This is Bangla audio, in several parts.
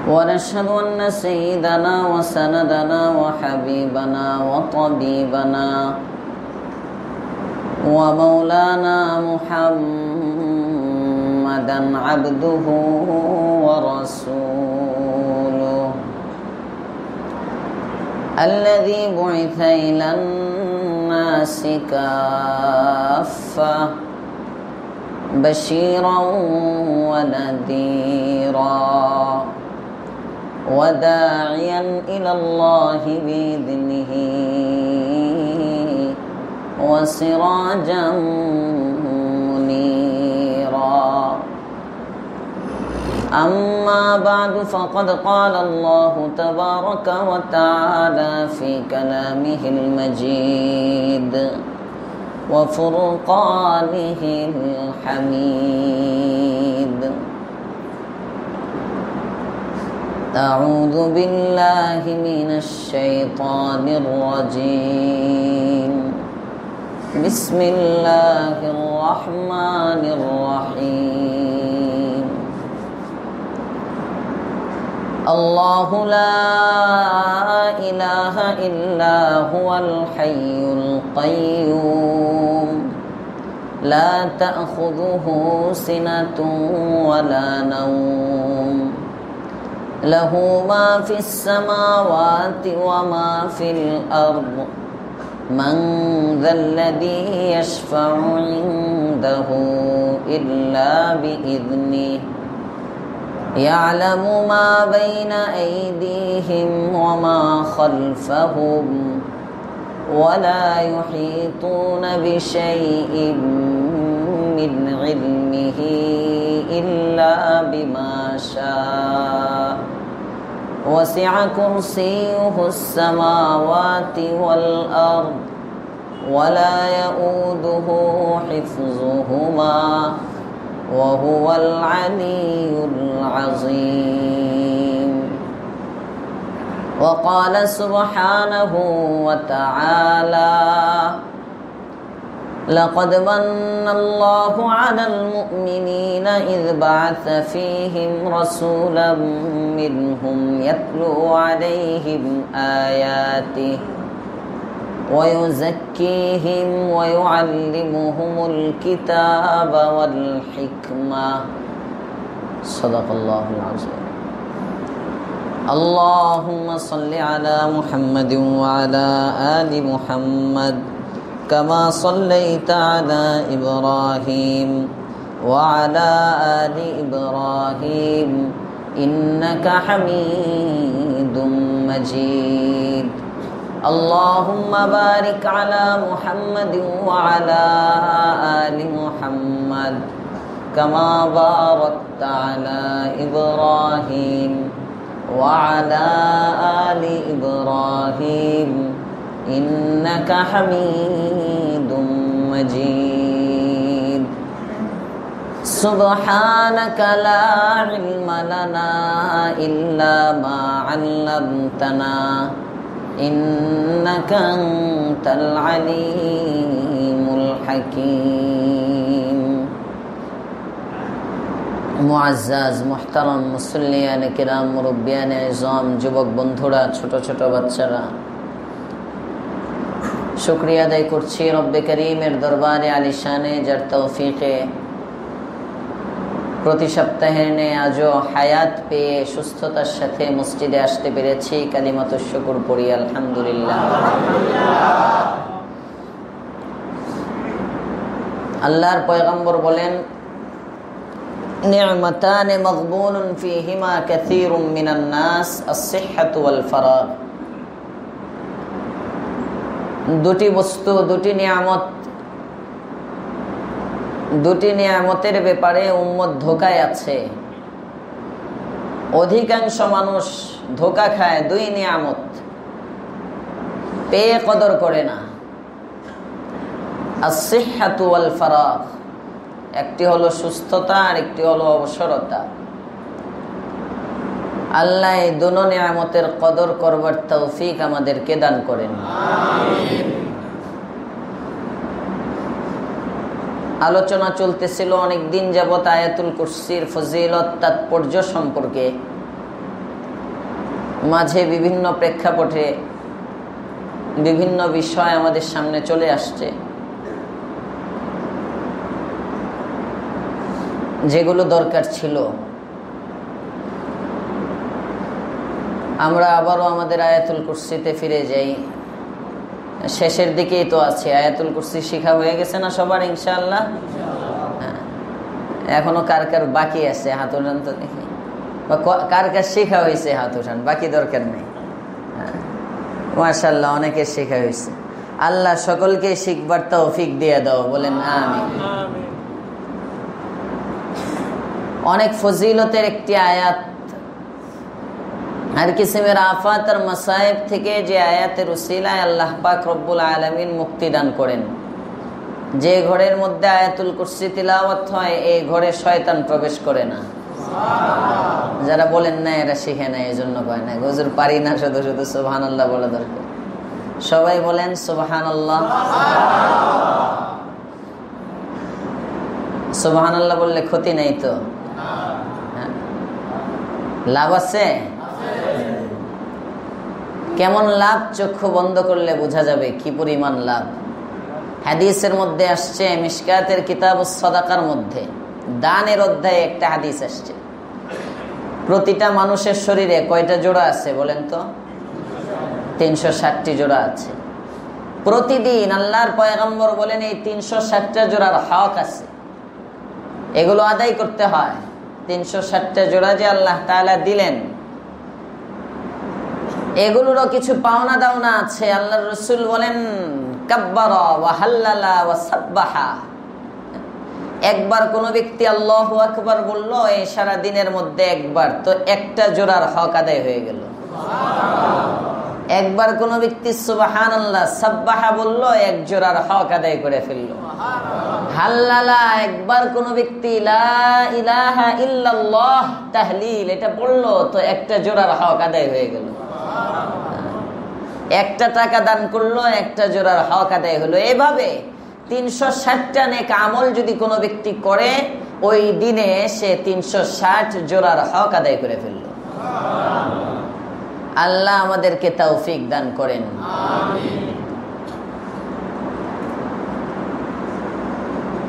ونشهد أن سيدنا وسندنا وحبيبنا وطبيبنا ومولانا محمدا عبده ورسوله الذي بعث إلى الناس كافة بشيرا ونذيرا وداعيا إلى الله بإذنه وسراجا منيرا أما بعد فقد قال الله تبارك وتعالى في كلامه المجيد وفرقانه الحميد أعوذ بالله من الشيطان الرجيم بسم الله الرحمن الرحيم الله لا إله إلا هو الحي القيوم لا تأخذه سنة ولا نوم له ما في السماوات وما في الأرض من ذا الذي يشفع عنده إلا بإذنه يعلم ما بين أيديهم وما خلفهم ولا يحيطون بشيء من علمه إلا بما شاء وسع كرسيه السماوات والأرض ولا يؤوده حفظهما وهو العلي العظيم وقال سبحانه وتعالى لقد من الله على المؤمنين إذ بعث فيهم رسولا منهم يتلو عليهم آياته ويزكيهم ويعلمهم الكتاب والحكمة صدق الله العظيم اللهم صل على محمد وعلى آل محمد كما صليت على إبراهيم وعلى آل إبراهيم إنك حميد مجيد اللهم بارك على محمد وعلى آل محمد كما باركت على إبراهيم وعلى آل إبراهيم إنك حميد مجيد سبحانك لا علم لنا إلا ما علمتنا إنك أنت العليم الحكيم মুআজ্জাজ মুহতারাম মুসল্লিয়ানে কিরাম মুরব্বিয়ানে ইজম যুবক বন্ধুরা ছোট ছোট বাচ্চারা শুকরিয়া আদায় করছি রব্বে করিমের দরবারে আলিশানে যার তৌফিকে প্রতি সপ্তাহের ন্যায় আজও হায়াত পেয়ে সুস্থতার সাথে মসজিদে আসতে পেরেছি কালিমাতুশ শুকর পড়ি আলহামদুলিল্লাহ। আল্লাহর পয়গম্বর বলেন নি'মাতান মাগবুনুন ফীহিমা কাসীরুম মিনান নাস আস-সিহহাতু ওয়াল ফারাগ। দুটি বস্তু, দুটি নিয়ামত, দুটি নিয়ামতের ব্যাপারে উম্মত ধোঁকায় আছে। অধিকাংশ মানুষ ধোঁকা খায়, দুই নিয়ামত পেয়ে কদর করে না। as-sihhatu wal faragh, একটি হলো সুস্থতা আর একটি হলো অবসরতা। আল্লাহ এই দুটো নিয়ামতের কদর করবার তৌফিক আমাদেরকে দান করেন। আমিন। আলোচনা চলতেছিল অনেক দিন যাবত আয়াতুল কুরসির ফজিলত তাৎপর্য সম্পর্কে। মাঝে বিভিন্ন প্রেক্ষাপটে বিভিন্ন বিষয় আমাদের সামনে চলে আসছে, যেগুলো দরকার ছিল। আমরা আবারও আমাদের আয়াতুল কুরসিতে ফিরে যাই। শেষের দিকেই তো আছে। আয়াতুল কুরসি শিখা হয়ে গেছে না সবার ইনশাআল্লাহ? হ্যাঁ, এখনো কার কার বাকি আছে হাত উঠান তো দেখি, বা কার কার শেখা হয়েছে হাত উঠান, বাকি দরকার নেই। মাশাআল্লাহ, অনেকের শেখা হয়েছে। আল্লাহ সকলকে শিখবার তৌফিক দিয়ে দাও, বলেন আমিন। অনেক ফজিলতের একটি আয়াত। আর কিসিমের আফাত আর মাসায়েব থেকে যে আয়াতের উসিলায় আল্লাহ পাক রব্বুল আলামিন মুক্তি দান করেন। যে ঘরের মধ্যে আয়াতুল কুরসি তিলাওয়াত হয়, এই ঘরে শয়তান প্রবেশ করে না। যারা বলেন না এরা শিখে না, এই জন্য কয় না, হুজুর পারি না, শুধু শুধু সুবহানাল্লাহ বলা দরকার। সবাই বলেন সুবহানাল্লাহ। সুবহানাল্লাহ বললে ক্ষতি নাই তো? লাভ আছে? কেমন লাভ? চক্ষু বন্ধ করলে বোঝা যাবে কি পরিমাণ লাভ। হাদিসের মধ্যে আসছে, মিশকাতের কিতাবুস সাদাকার মধ্যে দানের অধ্যায়ে একটা হাদিস আসছে। প্রতিটা মানুষের শরীরে কয়টা জোড়া আছে বলেন তো? 360টি জোড়া আছে। প্রতিদিন আল্লাহর পয়গম্বর বলেন এই 360টা জোড়ার হক আছে, এগুলো আদায় করতে হয়। 360টা জোড়া যে আল্লাহ তাআলা দিলেন, এগুলোরও কিছু পাওনা দাওনা আছে। আল্লাহর রাসূল বলেন কাব্বারা ওয়া হাল্লালা ওয়া সাব্বাহা। একবার কোন ব্যক্তি আল্লাহু আকবার বলল এই সারা দিনের মধ্যে একবার, তো একটা জোড়ার হক আদায় হয়ে গেল। একবার কোন ব্যক্তি সুবহানাল্লাহ সাব্বাহা বলল, এক জোড়ার হক আদায় করে ফেলল। হাল্লালা, একবার কোন ব্যক্তি লা ইলাহা ইল্লাল্লাহ তাহলিল এটা বলল, তো একটা জোড়ার হক আদায় হয়ে গেল। একটা টাকা দান করলো, একটা জোড়ার হক আদায় হলো। এভাবে 360টা নেক আমল যদি কোনো ব্যক্তি করে, ওই দিনে সে 360 জোড়ার হক আদায় করে ফেলল। আল্লাহ আমাদেরকে তৌফিক দান করেন।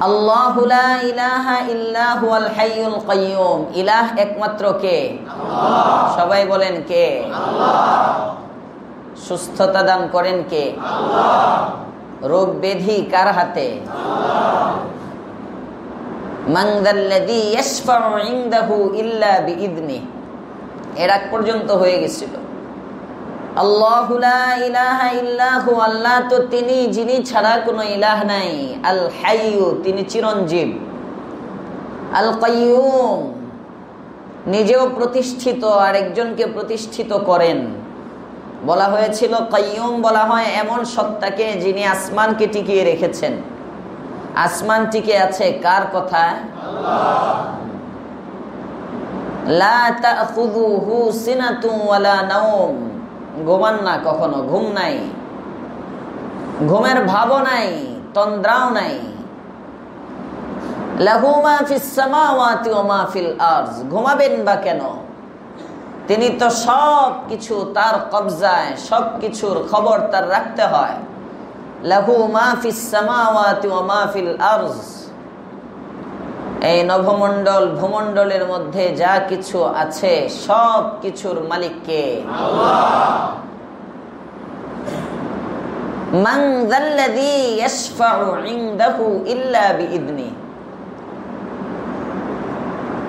আল্লাহু লা ইলাহা ইল্লা হুয়াল হাইয়ুল কাইয়্যুম। ইলাহ একমাত্র কে? আল্লাহ। সবাই বলেন কে? আল্লাহ। সুস্থতা দান করেন কে? আল্লাহ। রোগ ব্যাধি কার হাতে? আল্লাহ। মান যাল্লাযী ইয়াশফাউ ইনদাহু ইল্লা বিইذনিহি। এর আগ পর্যন্ত হয়ে গেছিল। আল্লাহু লা ইলাহা ইল্লা হু, আল্লাহ তো তিনি যিনি ছাড়া কোনো ইলাহ নাই। আল হাইয়্যু, তিনি চিরঞ্জীব। আল কাইয়্যুম, নিজেও প্রতিষ্ঠিত আর একজনকে প্রতিষ্ঠিত করেন। বলা হয়েছিল কাইয়্যুম বলা হয় এমন সত্তাকে যিনি আসমানকে টিকিয়ে রেখেছেন। আসমান টিকে আছে কার কথায়? আল্লাহ। লা তাখুযুহু সিনাতুন ওয়ালা নাওম, ঘুমান না কখনো, ঘুম নাই, ঘুমের ভাবও নাই, তন্দ্রাও নাই। লাহু মা ফিস সামাওয়াতি ওয়া মা ফিল আরজ, ঘুমাবেন বা কেন? তিনি তো সব কিছু তার কবজায়, সব কিছুর খবর তার রাখতে হয়। লাহু মা ফিস সামাওয়াতি ওয়া মা ফিল আরজ, এই নভমণ্ডল ভূমণ্ডলের মধ্যে যা কিছু আছে সব কিছুর মালিক কে? আল্লাহ। মান যাল্লাযী ইয়াশফাউ ইনদাহু ইল্লা বিইذনিহি,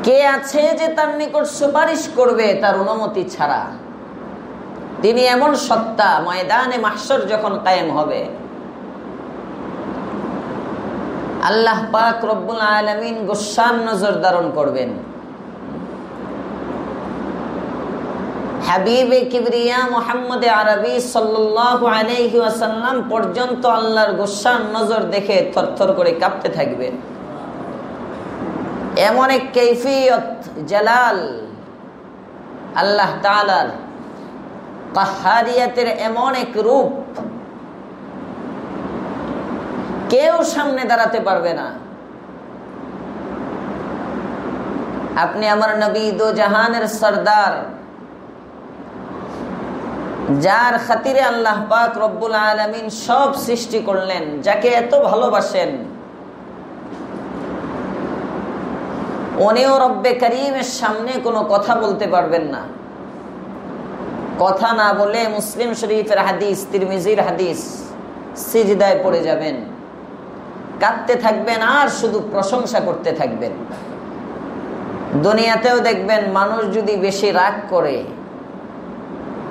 কে আছে যে তার নিকট সুপারিশ করবে তার অনুমতি ছাড়া? তিনি এমন সত্তা, ময়দানে মাহশর যখন কায়েম হবে, আল্লাহ পাক রব্বুল আলামিন গুসান নজর ধারণ করবেন। হাবিবে কিবরিয়া মুহাম্মদ আরবি সাল্লাল্লাহু আলাইহি ওয়াসাল্লাম পর্যন্ত আল্লাহর গুসান নজর দেখে থরথর করে কাঁপতে থাকবে। এমন এক কৈফিয়ত, জালাল আল্লাহ তাআলার, কাহ্হারিয়াতের এমন এক রূপ, কেউ সামনে দাঁড়াতে পারবে না। আপনি আমার নবী দো জাহানের সরদার, যার খাতিরে আল্লাহ পাক রব্বুল আলামিন সব সৃষ্টি করলেন, যাকে এত ভালোবাসেন, উনিও রব্বে করিমের সামনে কোনো কথা বলতে পারবেন না। কথা না বলে মুসলিম শরীফের হাদিস, তিরমিজির হাদিস, সিজদায় পড়ে যাবেন, কাঁদতে থাকবেন আর শুধু প্রশংসা করতে থাকবেন। দুনিয়াতেও দেখবেন মানুষ যদি বেশি রাগ করে,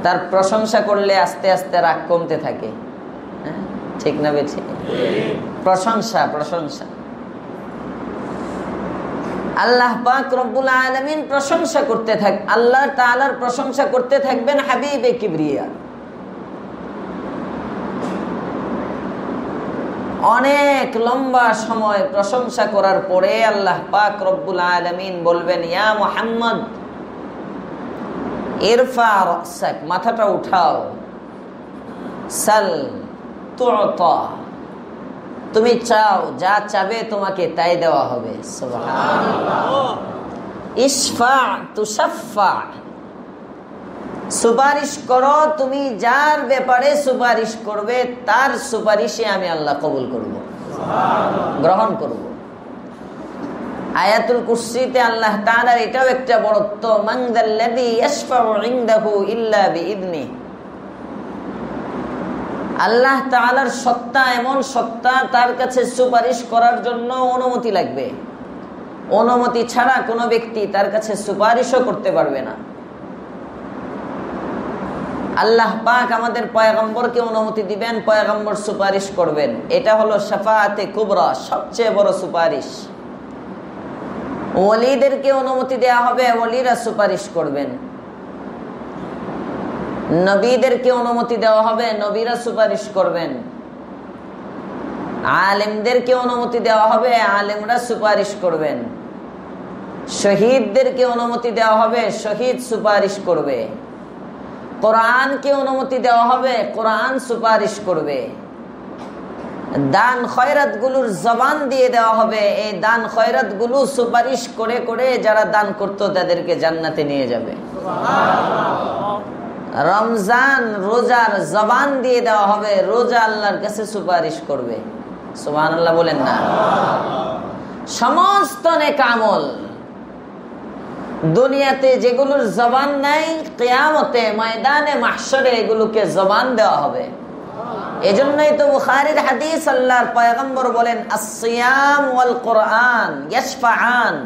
তার প্রশংসা করলে আস্তে আস্তে রাগ কমতে থাকে। ঠিক না বেঠিক? প্রশংসা প্রশংসা। আল্লাহ পাক রব্বুল আলামিন প্রশংসা করতে থাকবেন, আল্লাহ তাআলার প্রশংসা করতে থাকবেন হাবিবে কিবরিয়া। অনেক লম্বা সময় প্রশংসা করার পরে আল্লাহ পাক রব্বুল আলামিন বলবেন, ইয়া মুহাম্মদ ইরফা রাসাক, মাথাটা উঠাও, সাল তুতা, তুমি চাও, যা চাবে তোমাকে তাই দেওয়া হবে। সুবহানাল্লাহ। ইশফা তুশাফা, সুপারিশ করো, তুমি যার ব্যাপারে সুপারিশ করবে তার সুপারিশে আমি আল্লাহ কবুল করব, গ্রহণ করব। আয়াতুল কুরসিতে আল্লাহ তাআলার এটাও একটা বড়ত্ব, মান যাল্লাযী ইয়াশফাউ ইনদাহু ইল্লা বিইذনি। আল্লাহ তাআলার সত্তা এমন সত্তা, তার কাছে সুপারিশ করার জন্য অনুমতি লাগবে। অনুমতি ছাড়া কোনো ব্যক্তি তার কাছে সুপারিশও করতে পারবে না। আল্লাহ পাক আমাদের পয়গম্বরকে অনুমতি দিবেন, পয়গম্বর সুপারিশ করবেন। এটা হলো শাফাআতে কুবরা, সবচেয়ে বড় সুপারিশ। ওলিদেরকে অনুমতি দেয়া হবে, ওলিরা সুপারিশ করবেন। নবীদেরকে অনুমতি দেওয়া হবে, নবীরা সুপারিশ করবেন। আলেমদেরকে অনুমতি দেওয়া হবে, আলেমরা সুপারিশ করবেন। শহীদদেরকে অনুমতি দেওয়া হবে, শহীদ সুপারিশ করবে। কোরআনকে অনুমতি দেওয়া হবে, কোরআন সুপারিশ করবে। দান খয়রাত গুলোর জবান দিয়ে দেওয়া হবে, এই দান খয়রাত গুলো সুপারিশ করে করে যারা দান করতো তাদেরকে জান্নাতে নিয়ে যাবে। রমজান রোজার জবান দিয়ে দেওয়া হবে, রোজা আল্লাহর কাছে সুপারিশ করবে। সুবহানাল্লাহ বলেন না? সমস্ত নেক আমল দুনিয়াতে যেগুলোর জবান নাই, কিয়ামতে ময়দানে মাহশরে এগুলোকে জবান দেওয়া হবে। এজন্যই তো বুখারীর হাদিস, আল্লাহর পয়গম্বর বলেন, আস-সিয়াম ওয়াল কুরআন ইয়াশফাআন,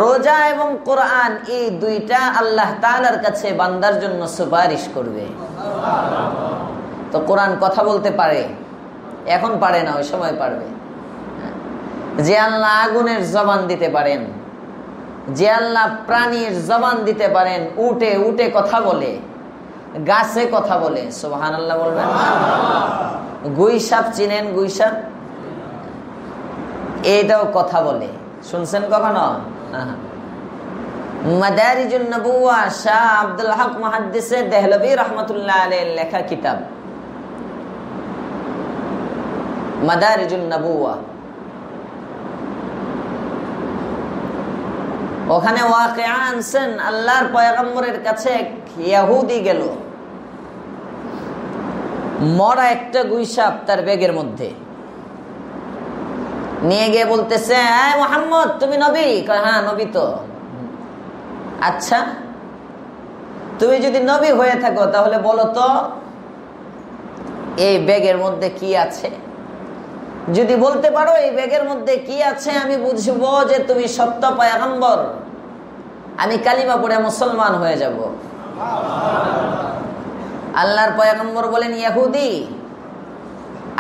রোজা এবং কোরআন এই দুইটা আল্লাহ তাআলার কাছে বান্দার জন্য সুপারিশ করবে। তো কোরআন কথা বলতে পারে, এখন পারে না, ওই সময় পারবে। যে আল্লাহ আগুনের জবান দিতে পারেন, যে আল্লাহ প্রাণীর জবান দিতে পারেন, উটে উটে কথা বলে, গাছে কথা বলে। সুবহানাল্লাহ বলবেন? গুইসাপ চিনেন? গুইসাপ এটাও কথা বলে, শুনছেন কখনো? মাদারিজুন নবুওয়া, শাহ আব্দুল হক মুহাদ্দিসে দেহলভী রাহমাতুল্লাহ আলাইহির লেখা কিতাব মাদারিজুন নবুওয়া। ওখানে ওয়াকিয়া আনছেন, আল্লাহর পয়গম্বরের কাছে এক ইহুদি গেল, মরা একটা গুইসাপ তার ব্যাগের মধ্যে নিয়ে গিয়ে বলতেছে, এই মুহাম্মদ তুমি নবী? হ্যাঁ নবী তো। আচ্ছা, তুমি যদি নবী হয়ে থাকো তাহলে বলো তো এই ব্যাগের মধ্যে কি আছে। যদি বলতে পারো এই ব্যাগের মধ্যে কি আছে, আমি বুঝবো যে তুমি সত্য পয়গম্বর, আমি কালিমা পড়ে মুসলমান হয়ে যাব। আল্লাহর পয়গম্বর বলেন, ইহুদি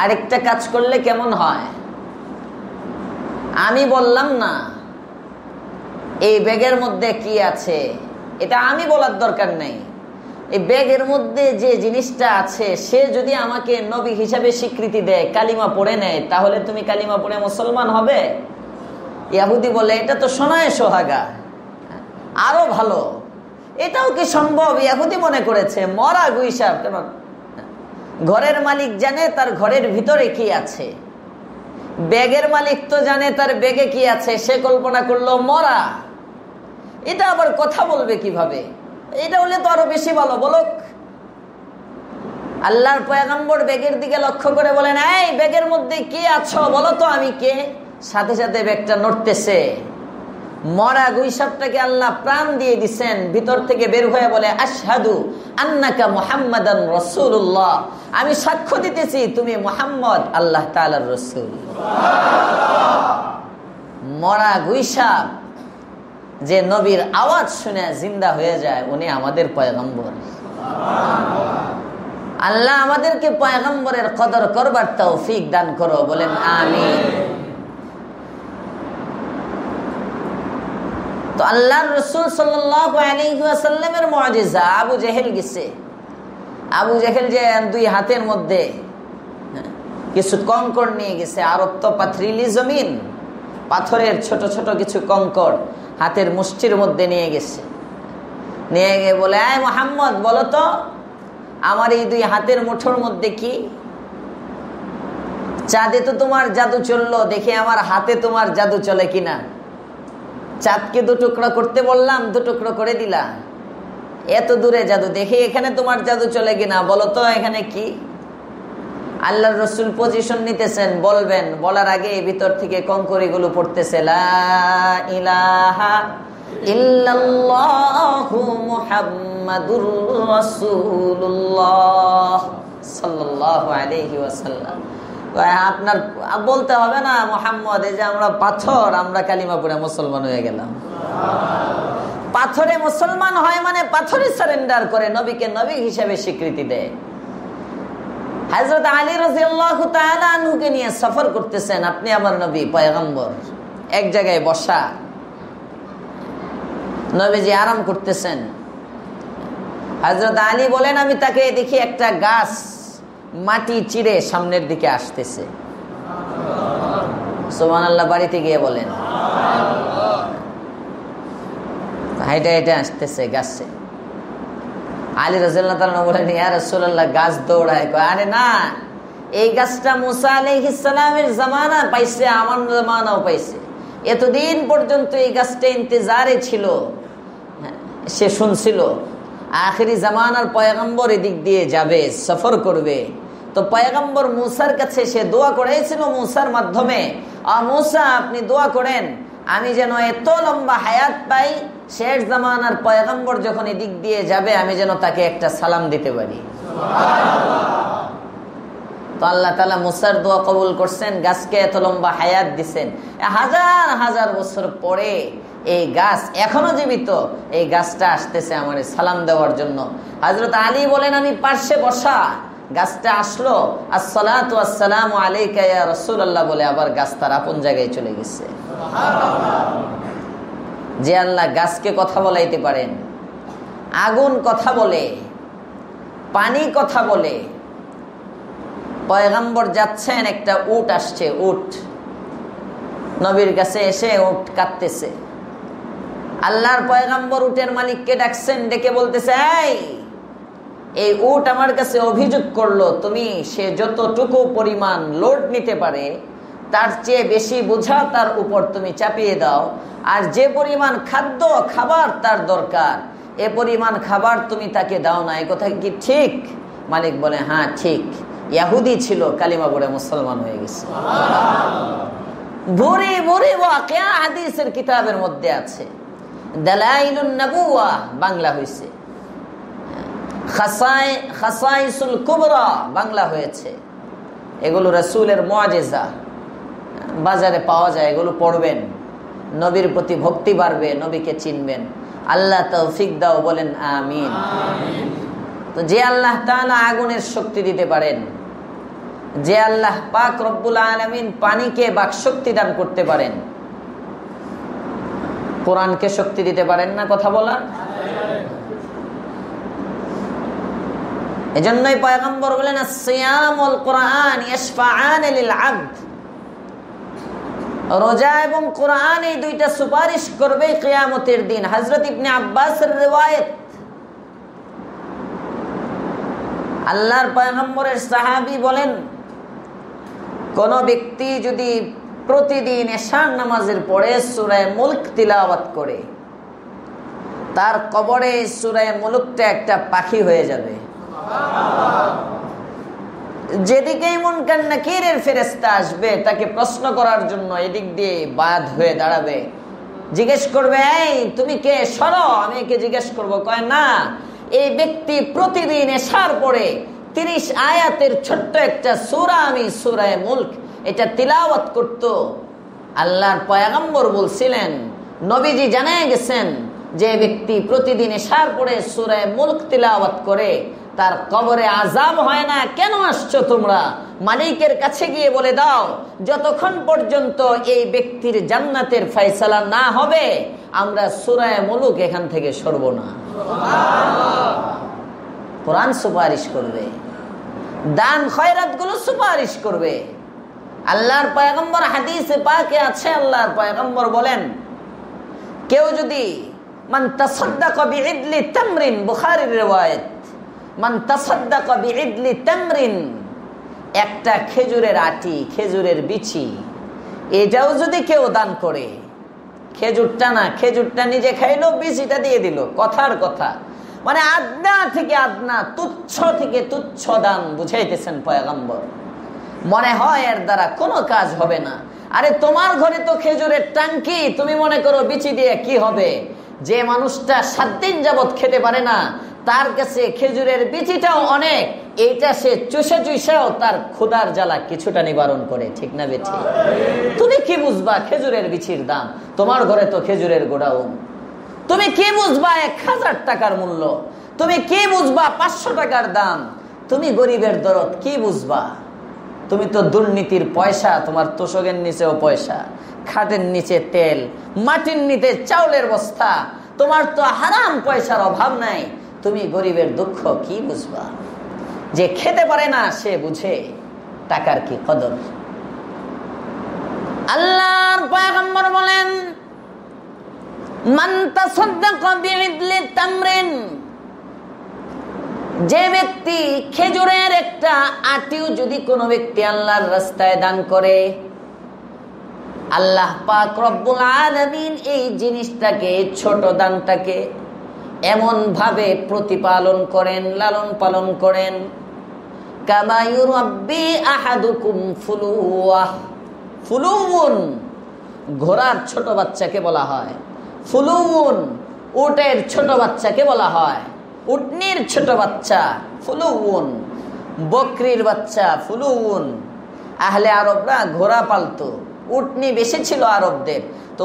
আরেকটা কাজ করলে কেমন হয়? আমি বললাম না এই ব্যাগের মধ্যে কি আছে, এটা আমি বলার দরকার নেই। এই ব্যাগের মধ্যে যে জিনিসটা আছে, সে যদি আমাকে নবী হিসাবে স্বীকৃতি দেয়, কালিমা পড়ে নেয়, তাহলে তুমি কালিমা পড়ে মুসলমান হবে। ইহুদি বলে, এটা তো শোনায় সোহাগা, আরো ভালো। এটাও কি সম্ভব? ইহুদি মনে করেছে মরা গুইসাপ, কেন ঘরের মালিক জানে তার ঘরের ভিতরে কি আছে, ব্যাগের মালিক তো জানে তার ব্যাগে কি আছে। সে কল্পনা করলো মরা, এটা আবার কথা বলবে কিভাবে? এটা হলে তো আরো বেশি ভালো, বলুক আল্লাহর পয়গম্বর ব্যাগের দিকে লক্ষ্য করে বলেন, এই ব্যাগের মধ্যে কে আছো বলো তো আমি কে। সাথে সাথে ব্যাগটা নড়তেছে। মরা গুইসাপটাকে আল্লাহ প্রাণ দিয়ে দিচ্ছেন। ভিতর থেকে বের হয়ে বলে, আশহাদু আন্নাকা মুহাম্মাদান রাসূলুল্লাহ, আমি সাক্ষ্য দিতেছি তুমি মুহাম্মদ আল্লাহ তাআলার রাসূল। মরা গুইসাপ যে নবীর আওয়াজ শুনে জিন্দা হয়ে যায়, উনি আমাদের পয়গম্বর। আল্লাহ আমাদেরকে পয়গম্বরের কদর করবার তৌফিক দান করো, বলেন আমিন। তো আল্লাহর রাসূল সাল্লাল্লাহু আলাইহি ওয়াসাল্লামের মুআজিজা, আবু জেহেল গেছে। আবু জেহেল যে দুই হাতের মধ্যে কিছু কঙ্কর নিয়ে গেছে। আরব তো পাথরিলি জমিন, পাথরের ছোট ছোট কিছু কঙ্কর হাতের মুষ্টির মধ্যে নিয়ে গেছে। নিয়ে গিয়ে বলে, আয় মুহাম্মদ বলো তো আমার এই দুই হাতের মুঠোর মধ্যে কি? চাঁদে তো তোমার জাদু চললো, দেখি আমার হাতে তোমার জাদু চলে কিনা। চাঁদকে দু টুকরো করতে বললাম, দু টুকরো করে দিলা। এত দূরে জাদু, দেখি এখানে তোমার জাদু চলে কিনা, বলো তো এখানে কি? আল্লাহর রাসূল পজিশন নিতেছেন, বলবেন। বলার আগে ভিতর থেকে কঙ্করিগুলো পড়তেছে, লা ইলাহা ইল্লাল্লাহু মুহাম্মাদুর রাসূলুল্লাহ সাল্লাল্লাহু আলাইহি ওয়াসাল্লাম। আপনার বলতে হবে না মুহাম্মদ, এই যে আমরা পাথর, আমরা কালিমা পড়ে মুসলমান হয়ে গেলাম। পাথরে মুসলমান হয় মানে পাথরে সারেন্ডার করে, নবীকে নবী হিসেবে স্বীকৃতি দেয়। হযরত আলী রাদিয়াল্লাহু তাআলা আনহুকে নিয়ে সফর করতেছেন, আপনি আমার নবী পয়গম্বর। এক জায়গায় বসা, নবীজি আরাম করতেছেন। হযরত আলী বলেন, আমি তাকে দেখি একটা গাছ মাটি চিরে সামনের দিকে আসতেছে। সুবহানাল্লাহ, বাড়িতে গিয়ে বলেন। হাইটা হাইটা আসতেছে গাছে। আলী রাদিয়াল্লাহু তাআলা বলেন, ইয়া রাসূলুল্লাহ, গাছ দৌড়ায়। আরে না, এই গাছটা মুসা আলাইহিস সালামের জামানা পাইছে, আমার জামানাও পাইছে। এতদিন পর্যন্ত এই গাছটা ইন্তজারে ছিল, সে শুনছিল আখেরি জামানার পয়গম্বর এদিক দিয়ে যাবে, সফর করবে। তো পয়গম্বর মুসার কাছে সে দোয়া করেছিল মুসার মাধ্যমে, মুসা আপনি দোয়া করেন আমি যেন এত লম্বা হায়াত পাই, শেষ জামানার পয়গম্বর যখন এদিক দিয়ে যাবে আমি যেন তাকে একটা সালাম দিতে পারি। তো আল্লাহ তাআলা মুসার দোয়া কবুল করছেন, গাছকে এত লম্বা হায়াত দিছেন। হাজার হাজার বছর পরে এই গাছ এখনো জীবিত, এই গাছটা আসতেছে আমার সালাম দেওয়ার জন্য। হযরত আলী বলেন, আমি পার্শ্বে বসা, গাছটা আসলো, আসসালাতু আসসালামু আলাইকা ইয়া রাসূলুল্লাহ বলে আবার গাছ তার আপন জায়গায় চলে গেছে। যে আল্লাহ গাছকে কথা বলাইতে পারেন, আগুন কথা বলে, পানি কথা বলে। পয়গম্বর যাচ্ছেন, একটা উট আসছে, উট নবীর কাছে এসে উট কাঁদতেছে। আল্লাহর পয়গম্বর উটের মালিককে ডাকছেন, ডেকে বলতেছে, এই উট আমার কাছে অভিযোগ করলো তুমি সে যতটুকু পরিমাণ লোড নিতে পারে তার চেয়ে বেশি বোঝা তার উপর তুমি চাপিয়ে দাও, আর যে পরিমাণ খাদ্য খাবার তার দরকার এ পরিমাণ খাবার তুমি তাকে দাও না, এই কথা কি ঠিক? মালিক বলে, হ্যাঁ ঠিক। ইহুদি ছিল, কালিমা পড়ে মুসলমান হয়ে গেছে। ভুরি ভুরি ওয়াকিয়া হাদিসের কিতাবের মধ্যে আছে। দালাইলুন নবুওয়া বাংলা হয়েছে, খাসাইসুল কুবরা বাংলা হয়েছে। এগুলো রাসূলের মুআজিজা, বাজারে পাওয়া যায়, এগুলো পড়বেন, নবীর প্রতি ভক্তি বাড়বে, নবীকে চিনবেন। আল্লাহ তৌফিক দাও, বলেন আমিন। তো যে আল্লাহ তাআলা আগুনের শক্তি দিতে পারেন, যে আল্লাহ পাক রব্বুল আলামিন পানিকে বাকশক্তি দান করতে পারেন, কোরআনকে শক্তি দিতে পারেন না কথা বলা? এজন্যই পয়গম্বর বলেন, as-সিয়াম ওয়াল কুরআন ইয়াশফাআন লিল আবদ। রোজা এবং কোরআন এই দুইটা সুপারিশ করবে কিয়ামতের দিন। হযরত ইবনে আব্বাসের রিওয়ায়াত, আল্লাহর পয়গম্বরের সাহাবী বলেন, কোন ব্যক্তি যদি প্রতিদিন এশার নামাজের পরে সূরা মুলক তিলাওয়াত করে, তার কবরে সূরা মুলকটা একটা পাখি হয়ে যাবে। যেদিকেই মুনকার নাকিরের ফেরেশতা আসবে তাকে প্রশ্ন করার জন্য এদিক দিয়ে বাদ হয়ে দাঁড়াবে, জিজ্ঞেস করবে, এই তুমি কে, সরো, আমি একে জিজ্ঞেস করবো। কয় না, এই ব্যক্তি প্রতিদিন এশার পরে 30 আয়াতের ছোট্ট একটা সূরা, আমি সূরা মুলক, এটা তিলাওয়াত করত। আল্লাহর পয়গম্বর বলছিলেন, নবীজি জানায় গেছেন, যে ব্যক্তি প্রতিদিন এশার পরে সূরা মুলক তিলাওয়াত করে তার কবরে আযাব হয় না। কেন আসছো তোমরা? মালিকের কাছে গিয়ে বলে দাও, যতক্ষণ পর্যন্ত এই ব্যক্তির জান্নাতের ফয়সালা না হবে আমরা সূরা মুলক এখান থেকে সরব না। কোরআন সুপারিশ করবে, দান খয়রাত গুলো সুপারিশ করবে। আল্লাহর পয়গম্বর হাদিসে পাকে আছে, আল্লাহর পয়গম্বর বলেন, কেউ যদি মান তাসাদদাকা বিইদলি তামরিন, বুখারীর riwayat, মান তাসাদদাকা বিইদলি তামরিন, একটা খেজুরের আটি, খেজুরের বিচি, এটাও যদি কেউ দান করে, খেজুরটা না, খেজুরটা নিজে খাইলো, বিচিটা দিয়ে দিল, কথার কথা, মানে আদনা থেকে আদনা, তুচ্ছ থেকে তুচ্ছ দান বুঝাইতেছেন পয়গম্বর। মনে হয় এর দ্বারা কোনো কাজ হবে না। আরে তোমার ঘরে তো খেজুরের টাঙ্কি, তুমি মনে করো বিচি দিয়ে কি হবে? যে মানুষটা 7 দিন যাবত খেতে পারে না, তার কাছে খেজুরের বিচিটাও অনেক, এইটা সে চুষে চুষেও তার ক্ষুধার জ্বালা কিছুটা নিবারণ করে, ঠিক না বেঠি? তুমি কি বুঝবা খেজুরের বিচির দাম? তোমার ঘরে তো খেজুরের গোডাউন। তুমি কি বুঝবা 1000 টাকার মূল্য? তুমি কি বুঝবা 500 টাকার দাম? তুমি গরিবের দরদ কি বুঝবা? তুমি তো দুর্নীতির পয়সা, তোমার তোষকের নিচেও পয়সা, খাটের নিচে তেল, মাটির নিচে চাউলের বস্তা, তোমার তো হারাম পয়সার অভাব নাই। তুমি গরিবের দুঃখ কি বুঝবা? যে খেতে পারে না সে বুঝে টাকার কি কদর। আল্লাহর পয়গম্বর বলেন, মান তাসাদদাকা বিইদলি তামরিন, যে ব্যক্তি খেজুরের একটা আটিও যদি কোনো ব্যক্তি আল্লাহর রাস্তায় দান করে, আল্লাহ পাক রব্বুল আলামিন এই জিনিসটাকে, ছোট দানটাকে এমন ভাবে প্রতিপালন করেন, লালন পালন করেন, কামা ইউরাব্বি আহাদুকুম ফুলুওয়াহ। ফুলুউন ঘোড়ার ছোট বাচ্চাকে বলা হয়, ফুলুউন উটের ছোট বাচ্চাকে বলা হয়, উটনির ছোট বাচ্চা ফুলুউন, বকরির বাচ্চা ফুলুউন। আহলে আরবরা ঘোড়া পালতো, উটনি বেশি ছিল আরবদের, তো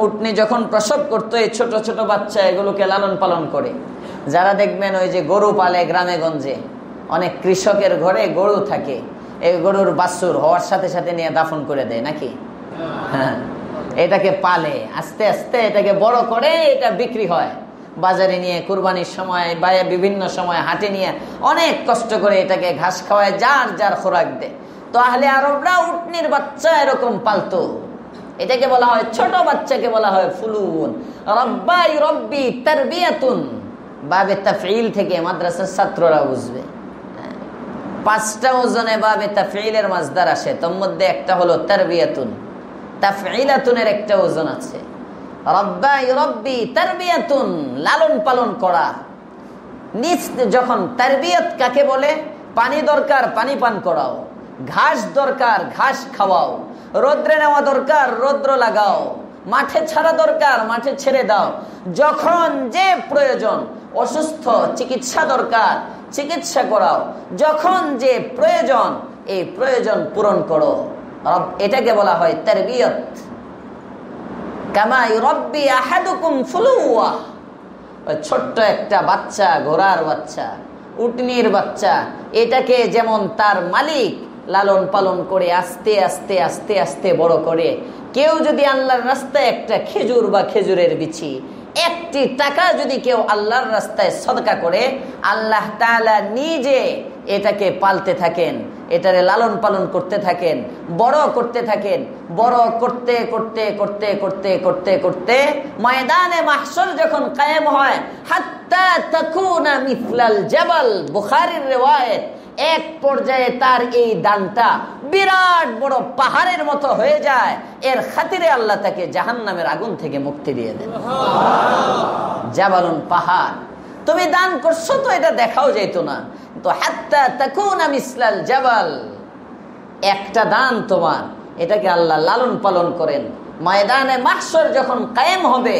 উটনি যখন প্রসব করতো, এই ছোট ছোট বাচ্চা এগুলোকে লালন পালন করে। যারা দেখবেন ওই যে গরু পালে গ্রামে গঞ্জে, অনেক কৃষকের ঘরে গরু থাকে, এই গরুর বাছুর হওয়ার সাথে সাথে নিয়ে দাফন করে দেয় নাকি? হ্যাঁ, এটাকে পালে, আস্তে আস্তে এটাকে বড় করে, এটা বিক্রি হয় বাজারে নিয়ে, কুরবানির সময় বা বিভিন্ন সময় হাটে নিয়ে অনেক কষ্ট করে এটাকে ঘাস খাওয়ায়, যার যার খোরাক দেয়। তো আহলে আরবরা উটনির বাচ্চা এরকম পালতো, এটাকে বলা হয়, ছোট বাচ্চাকে বলা হয় ফুলুন। রব্বা ইউরাব্বি তারবিয়াতুন, বাবে তাফঈল থেকে মাদ্রাসার ছাত্ররা বুঝবে। 5টা ওজনে বাবে তাফঈলের মাজদার আসে, তার মধ্যে একটা হলো তারবিয়াতুন, তাফঈলাতুনের একটা ওজন আছে। রব্বা ইউরাব্বি তারবিয়াতুন, লালন পালন করা। যখন তারবিয়াত কাকে বলে? পানি দরকার, পানি পান করাও, ঘাস দরকার, ঘাস খাওয়াও, রোদ্রে নেওয়া দরকার, রৌদ্র লাগাও, মাঠে ছাড়া দরকার, মাঠে ছেড়ে দাও। যখন যে প্রয়োজন, অসুস্থ, চিকিৎসা দরকার, চিকিৎসা করাও। যখন যে প্রয়োজন, এই প্রয়োজন পূরণ করো। এটাকে বলা হয় তারবিয়ত। কামা ইউরাব্বি আহাদুকুম ফুলুওয়াহ, ছোট্ট একটা বাচ্চা, ঘোড়ার বাচ্চা, উটনির বাচ্চা, এটাকে যেমন তার মালিক লালন পালন করে আস্তে আস্তে আস্তে আস্তে বড় করে, কেউ যদি আল্লাহর রাস্তায় একটা খেজুর বা খেজুরের বিচি, 1টি টাকা যদি কেউ আল্লাহর রাস্তায় সদকা করে, আল্লাহ তাআলা নিজে এটাকে পালতে থাকেন, এটারে লালন পালন করতে থাকেন, বড় করতে থাকেন। বড় করতে করতে করতে করতে করতে করতে ময়দানে মাহশর যখন কায়েম হয়, হাত্তা তাকুনা মিসলাল জাবাল, বুখারীর riwayat, এক পর্যায়ে তার এই দানটা বিরাট বড় পাহাড়ের মতো হয়ে যায়। এর খাতিরে আল্লাহ তাকে জাহান্নামের আগুন থেকে মুক্তি দিয়ে দেন। জাবালুন, পাহাড়। তুমি দান করছো তো এটা দেখাও যেত না, তো হাত্তা তাকুনা মিসলাল জাবাল, একটা দান তোমার, এটাকে আল্লাহ লালন পালন করেন। ময়দানে মাহশর যখন কায়েম হবে,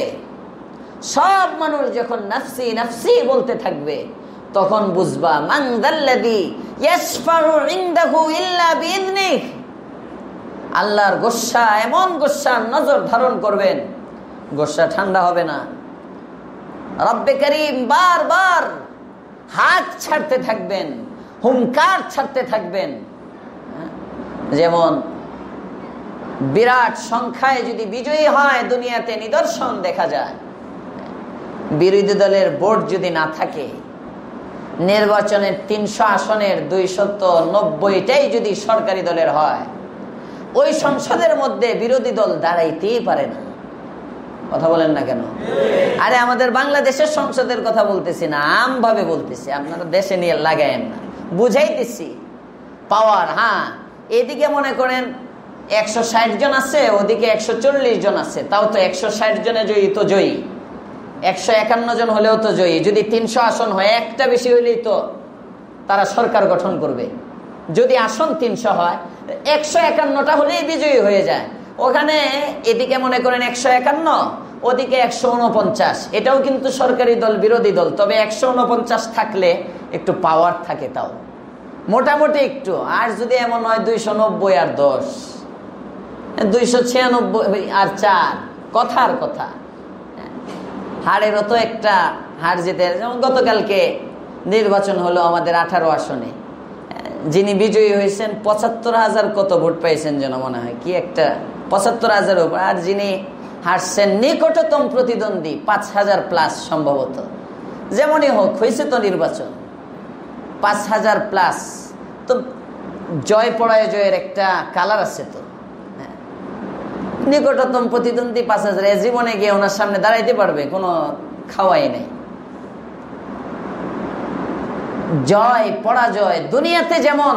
সব মানুষ যখন নাফসি নাফসি বলতে থাকবে, তখন বুঝবা মান যাল্লাযী ইয়াশফাউ ইনদাহু ইল্লা বিইذনিহি, আল্লাহর গোসা, এমন গোসার নজর ধারণ করবেন, গোসা ঠান্ডা হবে না। রব্বে করিম বারবার হাত ছাড়তে থাকবেন, হুঙ্কার ছাড়তে থাকবেন। যেমন বিরাট সংখ্যায় যদি বিজয়ী হয়, দুনিয়াতে নিদর্শন দেখা যায়। বিরোধী দলের ভোট যদি না থাকে, নির্বাচনের 300 আসনের 290টাই যদি সরকারি দলের হয়, ওই সংসদের মধ্যে বিরোধী দল দাঁড়াইতেই পারে না। কথা বলেন না কেন? আরে আমাদের বাংলাদেশের সংসদের কথা বলতেছি না, আমভাবে বলতেছি, আপনারা দেশে নিয়ে লাগায়েন না, বুঝাইতেছি। পাওয়ার, হ্যাঁ, এদিকে মনে করেন 160 জন আছে, ওদিকে 140 জন আছে, তাও তো 160 জনে জয়ী তো জয়ী, 151 জন হলেও তো জয়ী। যদি 300 আসন হয়, একটা বেশি হইলেই তো তারা সরকার গঠন করবে। যদি আসন 300 হয়, 151টা হলেই বিজয়ী হয়ে যায়। ওখানে এদিকে মনে করেন 151, ওদিকে 149, এটাও কিন্তু সরকারি দল বিরোধী দল, তবে 149 থাকলে একটু পাওয়ার থাকে, তাও মোটামুটি একটু। আর যদি এমন হয় 290 আর 10, 296 আর 4, কথার কথা। হারেরও তো একটা হার জিতে, যেমন গতকালকে নির্বাচন হলো আমাদের 18 আসনে, যিনি বিজয়ী হয়েছেন 75,000 কত ভোট পাইছেন যেন মনে হয়, কি একটা 75,000 উপর। আর যিনি হারছেন নিকটতম প্রতিদ্বন্দ্বী 5,000 প্লাস সম্ভবত। যেমনই হোক, হয়েছে তো নির্বাচন 5,000 প্লাস, তো জয় পরাজয়ের একটা কালার আছে তো। নিকটতম প্রতিদ্বন্দ্বী 5,000, জীবনে গিয়ে ওনার সামনে দাঁড়াইতে পারবে? কোনো খাওয়াই নেই। জয় পরাজয় দুনিয়াতে যেমন,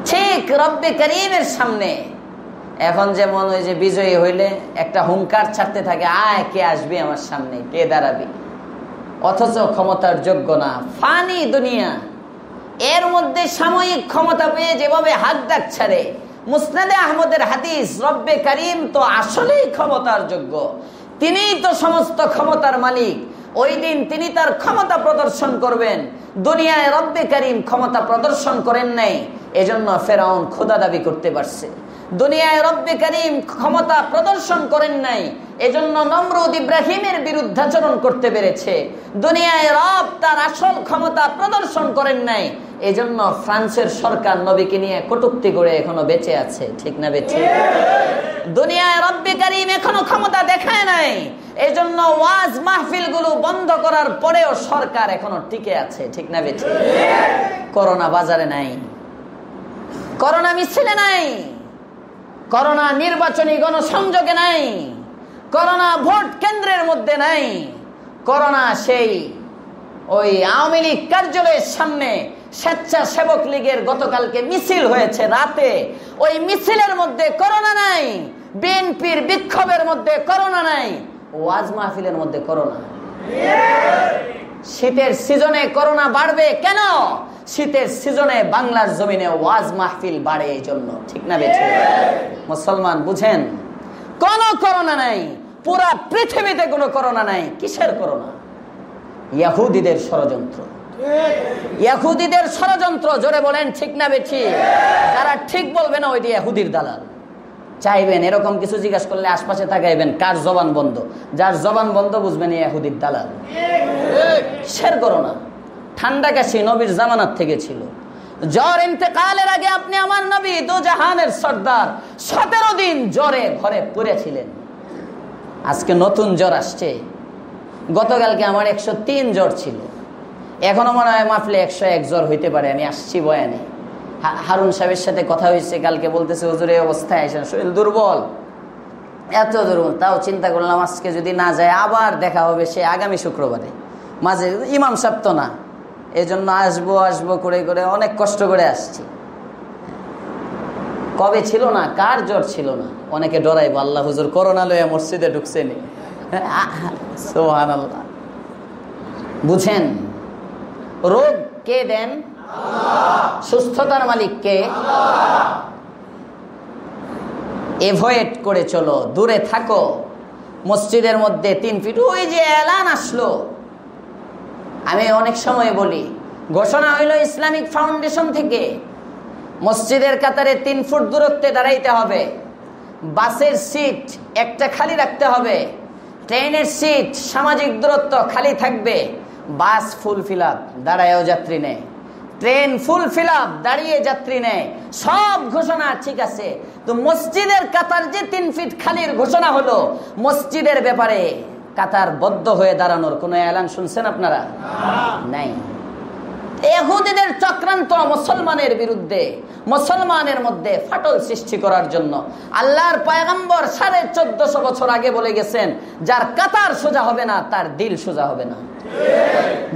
ঠিক রব্বে করিমের সামনে এখন যেমন ওই যে বিজয়ী হইলে একটা হুঙ্কার ছাড়তে থাকে, আয় কে আসবে আমার সামনে, কে দাঁড়াবে, অথচ ক্ষমতার যোগ্য না, ফানি দুনিয়া। এর মধ্যে সাময়িক ক্ষমতা পেয়ে যেভাবে হাত ডাক ছাড়ে, মুসনাদে আহমদের হাদিস, রব্বে করিম তো আসলেই ক্ষমতার যোগ্য, তিনিই তো সমস্ত ক্ষমতার মালিক। ওই দিন তিনি তার ক্ষমতা প্রদর্শন করবেন। দুনিয়ায় রব্বে করিম ক্ষমতা প্রদর্শন করেন নাই, এজন্য ফেরাউন খোদা দাবি করতে পারছে। দুনিয়ায় রব্বে করিম ক্ষমতা প্রদর্শন করেন নাই, এজন্য নমরুদ ইব্রাহিমের বিরুদ্ধাচরণ করতে পেরেছে। দুনিয়ায় রব তার আসল ক্ষমতা প্রদর্শন করেন নাই, এজন্য ফ্রান্সের সরকার নবীকে নিয়ে কটূক্তি করে এখনো বেঁচে আছে, ঠিক না বেঁচে? দুনিয়ায় রব্বে করিম এখনো ক্ষমতা দেখায় নাই, এজন্য ওয়াজ মাহফিল গুলো বন্ধ করার পরেও সরকার এখনো টিকে আছে, ঠিক না বেঁচে? করোনা বাজারে নাই, করোনা মিছিলে নাই, করোনা নির্বাচনী গণসংযোগে নাই, করোনা ভোট কেন্দ্রের মধ্যে নাই, করোনা সেই ওই আওয়ামী লীগ কার্যালয়ের সামনে স্বেচ্ছাসেবক লীগের গতকালকে মিছিল হয়েছে রাতে, ওই মিছিলের মধ্যে করোনা নাই, বিএনপির বিক্ষোভের মধ্যে করোনা নাই, ওয়াজ মাহফিলের মধ্যে করোনা। শীতের সিজনে করোনা বাড়বে কেন? শীতের সিজনে বাংলার জমিনে ওয়াজ মাহফিল বাড়ে এই জন্য, ঠিক না বেঠে? মুসলমান বুঝেন, কোন করোনা নাই, পুরা পৃথিবীতে কোনো করোনা নাই। কিসের করোনা? ইহুদিদের ষড়যন্ত্র, ইহুদিদের ষড়যন্ত্র। জোরে বলেন ঠিক না বেঠি? যারা ঠিক বলবে না ওইটি ইহুদির দালাল। চাইবেন এরকম কিছু জিজ্ঞাসা করলে আশপাশে তাকাইবেন, কার জবান বন্ধ, যার জবান বন্ধ বুঝবেন ইহুদির দালাল। কিসের করোনা? ঠান্ডা কাশি নবীর জামানার থেকে ছিল। জ্বর ইন্তেকালের আগে আপনি আমার নবী দু জাহানের সর্দার 17 দিন জ্বরে ঘরে পড়েছিলেন। আজকে নতুন জ্বর আসছে। গতকালকে আমার 103 জ্বর ছিল, এখনো মনে হয় মাপলে 101 জ্বর হইতে পারে। আমি আসছি বয়ানে, হারুন সাহেবের সাথে কথা হয়েছে, কালকে বলতেছে হুজুর এই অবস্থায় আসেন, শরীর দুর্বল, এত দুর্বল। তাও চিন্তা করলাম আজকে যদি না যায় আবার দেখা হবে সে আগামী শুক্রবারে। মাঝে ইমাম সাহেব তো না, এই জন্য আসবো আসবো করে করে অনেক কষ্ট করে আসছি। কবে ছিল না, কার জ্বর ছিল না? অনেকে ডরাইবো, আল্লাহ হুজুর করোনা লইয়া মসজিদে ঢুকছেনি। সুবহানাল্লাহ। বুঝেন, রোগ কে দেন? সুস্থতার মালিক কে? এভয়েড করে চলো, দূরে থাকো। মসজিদের মধ্যে 3 ফিট, ওই যে এলান আসলো, আমি অনেক সময় বলি, ঘোষণা হইল ইসলামিক ফাউন্ডেশন থেকে মসজিদের কাতারে 3 ফুট দূরত্বে দাঁড়াইতে হবে, বাসের সিট একটা খালি রাখতে হবে, ট্রেনের সিট সামাজিক দূরত্ব খালি থাকবে, বাস ফুল ফিল আপ, দাঁড়ায়ও যাত্রী নেয়, ট্রেন ফুল ফিল আপ, দাঁড়িয়ে যাত্রী নেয়, সব ঘোষণা ঠিক আছে। তো মসজিদের কাতার যে 3 ফিট খালির ঘোষণা হলো, মসজিদের ব্যাপারে কাতার বদ্ধ হয়ে দাঁড়ানোর কোনো এলান শুনছেন আপনারা? নাই। ইহুদিদের চক্রান্ত মুসলমানের বিরুদ্ধে, মুসলমানের মধ্যে ফাটল সৃষ্টি করার জন্য। আল্লাহর পয়গম্বর 1450 বছর আগে বলে গেছেন, যার কাতার সোজা হবে না তার দিল সোজা হবে না,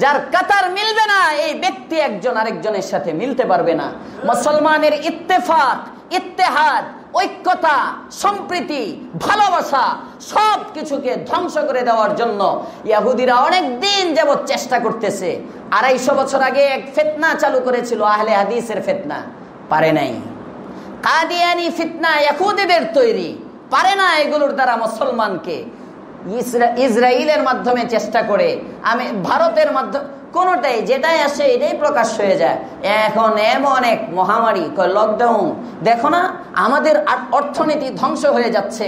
যার কাতার মিলবে না এই ব্যক্তি একজন আরেকজনের সাথে মিলতে পারবে না। মুসলমানের ইত্তেফাক, ইত্তেহাদ, ঐক্যতা, সম্প্রীতি, ভালোবাসা সব কিছুকে ধ্বংস করে দেওয়ার জন্য ইহুদিরা অনেক দিন যাবত চেষ্টা করতেছে। 250 বছর আগে এক ফিতনা চালু করেছিল, আহলে হাদিসের ফিতনা, পারে নাই। কাদিয়ানি ফিতনা ইহুদিদের তৈরি, পারে না এগুলোর দ্বারা মুসলমানকে। ইসরায়েলের মাধ্যমে চেষ্টা করে, আমি ভারতের মাধ্যমে, কোনোটাই যেটাই আসে এটাই প্রকাশ হয়ে যায়। এখন এমন এক মহামারী, লকডাউন, দেখো না আমাদের অর্থনীতি ধ্বংস হয়ে যাচ্ছে,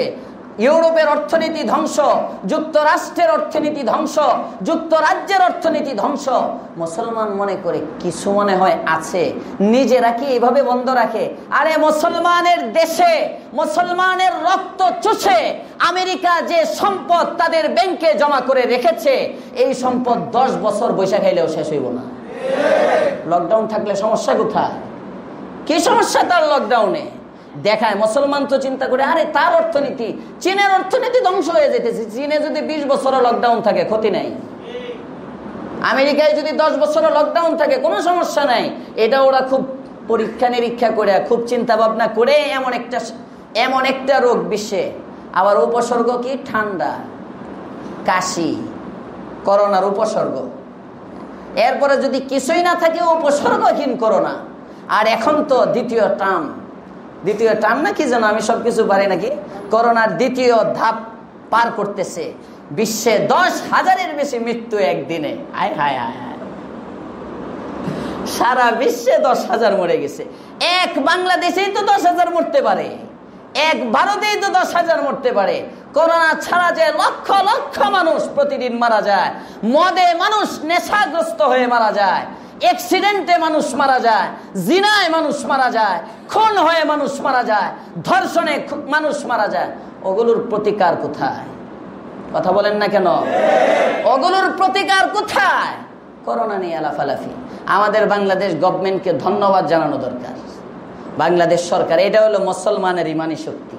ইউরোপের অর্থনীতি ধ্বংস, যুক্তরাষ্ট্রের অর্থনীতি ধ্বংস, যুক্তরাজ্যের অর্থনীতি ধ্বংস। মুসলমান মনে করে কিছু মনে হয় আছে, নিজেরা কি এভাবে বন্ধ রাখে? আরে মুসলমানের দেশে মুসলমানের রক্ত চুষে আমেরিকা যে সম্পদ তাদের ব্যাংকে জমা করে রেখেছে, এই সম্পদ 10 বছর বৈশা খাইলেও শেষ হইব না। লকডাউন থাকলে সমস্যা কোথায়? কি সমস্যা তার লকডাউনে? দেখায় মুসলমান তো চিন্তা করে, আরে তার অর্থনীতি, চীনের অর্থনীতি ধ্বংস হয়ে যেতেছে, চীনে যদি 20 বছরও লকডাউন থাকে ক্ষতি নাই, আমেরিকায় যদি 10 বছরও লকডাউন থাকে কোনো সমস্যা নাই। এটা ওরা খুব পরীক্ষা নিরীক্ষা করে, খুব চিন্তা ভাবনা করে এমন একটা রোগ বিশ্বে। আবার উপসর্গ কি? ঠান্ডা, কাশি, করোনার উপসর্গ। এরপরে যদি কিছুই না থাকে উপসর্গহীন করোনা। আর এখন তো দ্বিতীয় টার্ম না কি যেন, আমি সবকিছু পারি নাকি, করোনার দ্বিতীয় ধাপ পার করতেছে। বিশ্বে 10,000-এর বেশি মৃত্যু একদিনে। আয় হায় হায় হায়, সারা বিশ্বে 10,000 মরে গেছে। এক বাংলাদেশেই তো 10,000 মরতে পারে, এক ভারতেই তো 10,000 মরতে পারে। করোনা ছাড়া যে লক্ষ লক্ষ মানুষ প্রতিদিন মারা যায়, মদে মানুষ নেশাগ্রস্ত হয়ে মারা যায়, অ্যাক্সিডেন্টে মানুষ মারা যায়, জিনায় মানুষ মারা যায়, খুন হয়ে মানুষ মারা যায়, ধর্ষণে মানুষ মারা যায়, ওগুলোর প্রতিকার কোথায়? কথা বলেন না কেন? ওগুলোর প্রতিকার কোথায়? করোনা নিয়ে আলাফালাফি। আমাদের বাংলাদেশ গভর্নমেন্টকে ধন্যবাদ জানানো দরকার। বাংলাদেশ সরকার, এটা হলো মুসলমানের ইমানি শক্তি।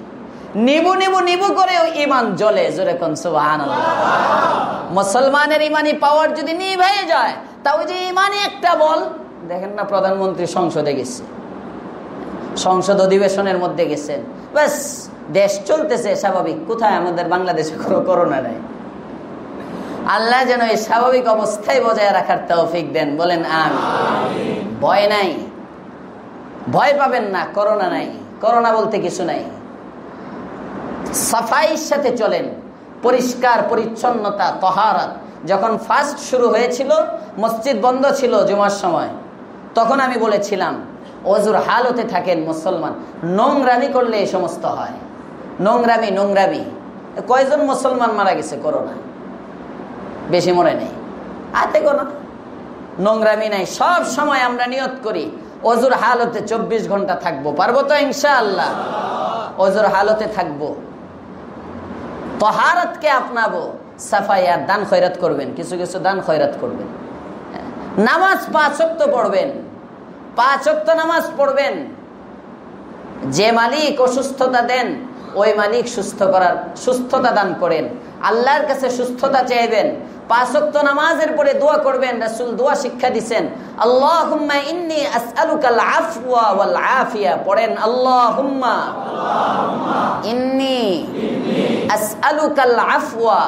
নিবু নিবু নিবু করেও ইমান জ্বলে, জোরে কোন সুবহানাল্লাহ। মুসলমানের ইমানি পাওয়ার যদি নিভে যায়, তাও যে ইমানি একটা বল। দেখেন না, প্রধানমন্ত্রী সংসদে গেছে, সংসদ অধিবেশনের মধ্যে গেছেন, ব্যাস দেশ চলতেছে স্বাভাবিক। কোথায় আমাদের বাংলাদেশে কোনো করোনা নাই। আল্লাহ যেন এই স্বাভাবিক অবস্থায় বজায় রাখার তৌফিক দেন, বলেন আমিন। ভয় নাই, ভয় পাবেন না, করোনা নাই, করোনা বলতে কিছু নাই। সাফাইয়ের সাথে চলেন, পরিষ্কার পরিচ্ছন্নতা, তাহারাত। যখন ফার্স্ট শুরু হয়েছিল, মসজিদ বন্ধ ছিল জুমার সময়, তখন আমি বলেছিলাম ওযুর হালতে থাকেন মুসলমান। নোংরামি করলে এই সমস্ত হয়, নোংরামি। কয়জন মুসলমান মারা গেছে করোনা? বেশি মরে নেই, হাতে গোনা। নোংরামি নাই। সব সময় আমরা নিয়ত করি ওযুর হালতে 24 ঘন্টা থাকবো, পারবো তো ইনশাআল্লাহ? ওযুর হালতে থাকবো, তাহারাতকে আপনাবো, সাফাই আর দান খয়রাত করবেন, কিছু কিছু দান খয়রাত করবেন। নামাজ 5 ওয়াক্ত পড়বেন, 5 ওয়াক্ত নামাজ পড়বেন। যে মালিক অসুস্থতা দেন, ওই মালিক সুস্থতা দান করেন। আল্লাহর কাছে সুস্থতা চাইবেন। 5 ওয়াক্ত নামাজের পরে দোয়া করবেন। রাসূল দোয়া শিক্ষা দিয়েছেন, আল্লাহুম্মা ইন্নী আসআলুকাল আফওয়া ওয়াল আফিয়া। পড়েন, আল্লাহুম্মা ইন্নী আসআলুকাল আফওয়া